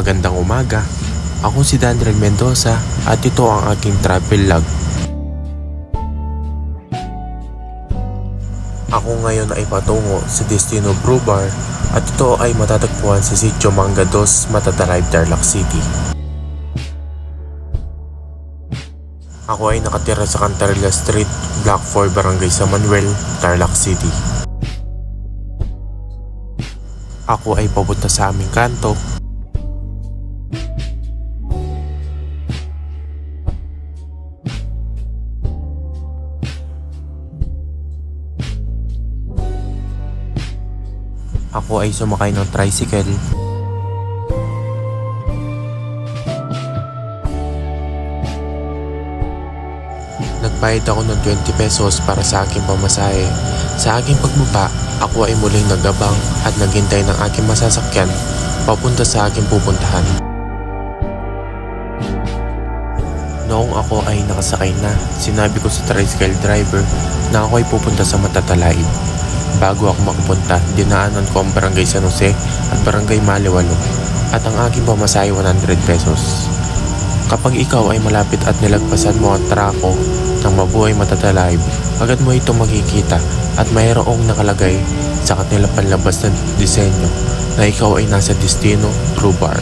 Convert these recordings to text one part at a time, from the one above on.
Magandang umaga. Ako si Daniel Mendoza at ito ang aking travel log. Ako ngayon ay patungo sa Destino Brew Bar at ito ay matatagpuan sa Sitio Manga 2, Matadalive, Tarlac City. Ako ay nakatira sa Cantarilla Street, Block 4, Barangay San Manuel, Tarlac City. Ako ay papunta sa aming kanto. Ako ay sumakay ng tricycle. Nagbayad ako ng 20 pesos para sa aking pamasahe. Sa aking pagbaba, ako ay muling nagabang at naghintay ng aking masasakyan papunta sa aking pupuntahan. Noong ako ay nakasakay na, sinabi ko sa tricycle driver na ako ay pupunta sa Matadalive. Bago ako makapunta, dinaanan ko ang Barangay San Jose at Barangay Maliwalo at ang aking pamasahe 100 pesos. Kapag ikaw ay malapit at nilagpasan mo ang trako ng Mabuhay Matadalive, agad mo ito makikita at mayroong nakalagay sa kanilang panlabas na disenyo na ikaw ay nasa Destino Brew Bar.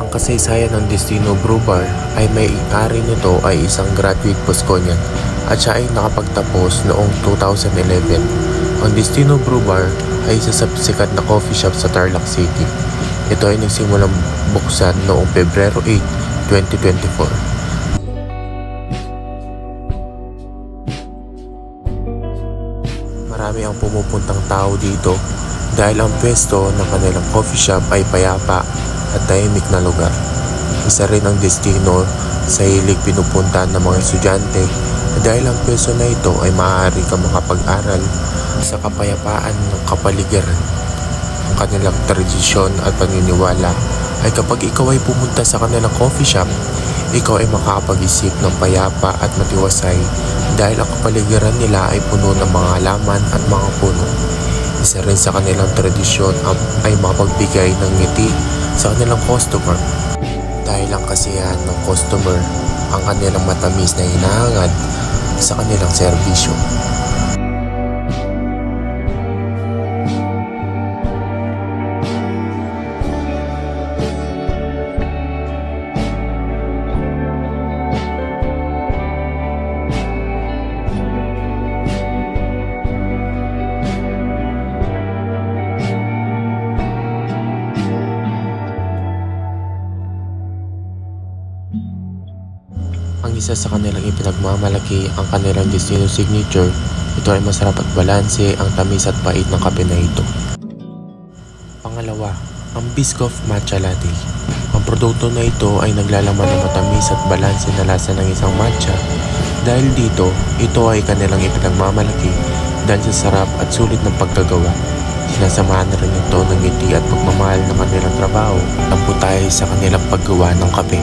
Ang kasaysayan ng Destino Brew Bar ay may-ari nito ay isang graduate Bosconian at siya ay nakapagtapos noong 2011. Ang Destino Brew Bar ay isa sa sikat na coffee shop sa Tarlac City. Ito ay nagsimulang buksan noong Pebrero 8, 2024. Marami ang pumupuntang tao dito dahil ang pwesto ng kanilang coffee shop ay payapa at tahimik na lugar. Isa rin ang destino sa hilig pinupuntahan ng mga estudyante dahil ang pwesto na ito ay maaari kang makapag-aral sa kapayapaan ng kapaligiran. Ang kanilang tradisyon at paniniwala ay kapag ikaw ay pumunta sa kanilang coffee shop, ikaw ay makakapag-isip ng payapa at matiwasay dahil ang kapaligiran nila ay puno ng mga halaman at mga puno. Isa rin sa kanilang tradisyon ay makapagbigay ng ngiti sa kanilang customer. Dahil ang kasiyahan ng customer ang kanilang matamis na hinahangad sa kanilang serbisyo. Ang isa sa kanilang ipinagmamalaki ang kanilang Destino Signature. Ito ay masarap at balanse ang tamis at pait ng kape na ito. Pangalawa, ang Biscoff Matcha Latte. Ang produkto na ito ay naglalaman ng matamis at balanse na lasa ng isang matcha. Dahil dito, ito ay kanilang ipinagmamalaki dahil sa sarap at sulit ng pagkagawa. Sinasamahan na rin ito ng ngiti at pagmamahal ng kanilang trabaho ng putay sa kanilang paggawa ng kape.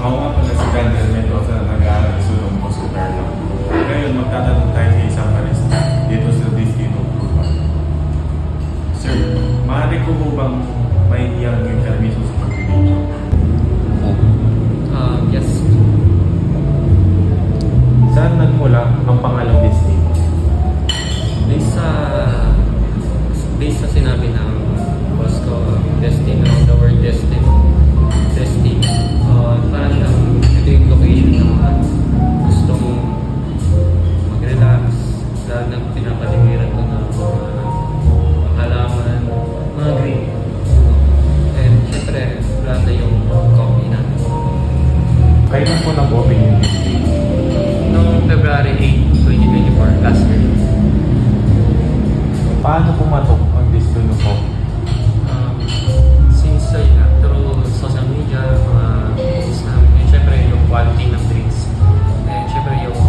Ako nga pala si Daniel Mendoza na nag-aaral sa Don Bosco Tarlac. Ngayon magtatanong tayo sa isang barista dito sa Destino Brew Bar. Sir, maaari ko po bang maihiyang yung permiso sa pagbibidyo? Yes. Saan nagmula ang pangalang Destino? Based sa sinabi ng boss ko, Destino, the word Destino. Parang ito yung location ng mga gustong mag-relax, lalo na pinapaligiran ko ng mga halaman, mga green. And syempre, wala na yung coffee natin. Kailan po nag-open yung Destino? Noong February 8, 2024, last year. Paano pumatok ang Destino po? Since through social media, mga posts namin, and syempre yung quality ng drinks, and syempre yung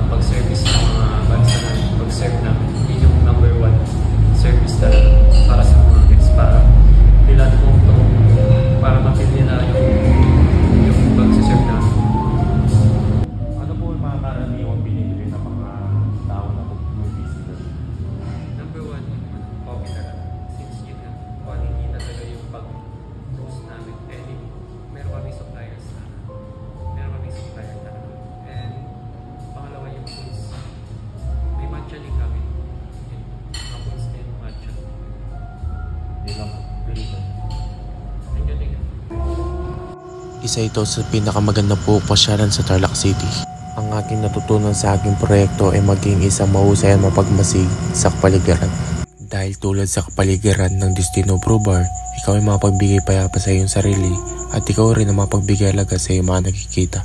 pag-serve talaga para sa mga guests, para nila para ma-feel nila yung pag-serve namin. Ano po yung mga karaniwang binibili ng mga tao na bumibisita? Number one, yung coffee talaga. Since yun nga, quality talaga yung pag-roast namin. And meron kami suppliers na. And pangalawa yung foods. May matcha din kami. Yung mga foods din, matcha. Hindi lang po. Thank you. Isa ito sa pinakamagandang pasyalan sa Tarlac City. Ang aking natutunan sa aking proyekto ay maging isang mahusay at mapagmasig sa kapaligiran. Dahil tulad sa kapaligiran ng Destino Brew Bar, ikaw ay mapagbigay payapa sa iyong sarili at ikaw rin ang mapagbigay alaga sa iyong mga nakikita.